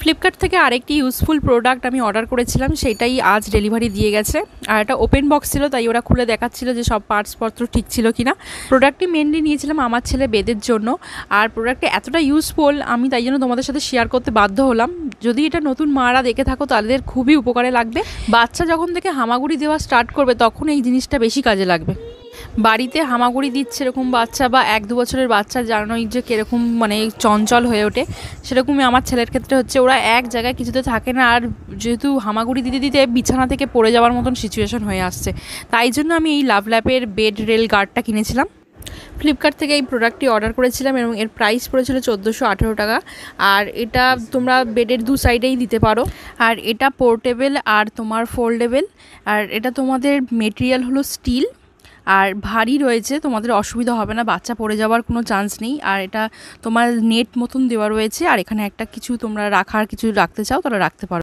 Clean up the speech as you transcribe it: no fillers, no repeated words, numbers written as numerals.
Flipkart থেকে আরেকটি useful product আমি অর্ডার করেছিলাম, সেটাই আজ ডেলিভারি দিয়ে গেছে। আর এটা ওপেন বক্স ছিল, তাই ওরা খুলে দেখাচ্ছিল যে সব পার্টসপত্র ঠিক ছিল কিনা। প্রোডাক্টটি মেনলি নিয়েছিলাম আমার ছেলে বেদের জন্য। আর প্রোডাক্টটা এতটা ইউজফুল, আমি তাই জন্য তোমাদের সাথে শেয়ার করতে বাধ্য হলাম। যদি এটা নতুন মারা দেখে থাকো তাদের খুবই উপকারে লাগবে। বাচ্চা যখন থেকে হামাগুড়ি দেওয়া স্টার্ট করবে তখন এই জিনিসটা বেশি কাজে লাগবে। বাড়িতে হামাগুড়ি দিচ্ছে এরকম বাচ্চা বা 1-2 বছরের বাচ্চা, জানোই যে কীরকম মানে চঞ্চল হয়ে ওঠে, সেরকমই আমার ছেলের ক্ষেত্রে হচ্ছে। ওরা এক জায়গায় কিছুতে থাকে না, আর যেহেতু হামাগুড়ি দিতে দিতে বিছানা থেকে পড়ে যাওয়ার মতন সিচুয়েশন হয়ে আসছে, তাই জন্য আমি এই লাভল্যাপের বেড রেল গার্ডটা কিনেছিলাম। ফ্লিপকার্ট থেকে এই প্রোডাক্টটি অর্ডার করেছিলাম এবং এর প্রাইস পড়েছিল 1418 টাকা। আর এটা তোমরা বেডের দু সাইডেই দিতে পারো। আর এটা পোর্টেবল আর তোমার ফোল্ডেবল। আর এটা তোমাদের মেটেরিয়াল হলো স্টিল আর ভারী রয়েছে, তোমাদের অসুবিধা হবে না, বাচ্চা পড়ে যাওয়ার কোনো চান্স নেই। আর এটা তোমার নেট মতন দেওয়া রয়েছে, আর এখানে একটা কিছু তোমরা কিছু রাখতে চাও তাহলে রাখতে পারো।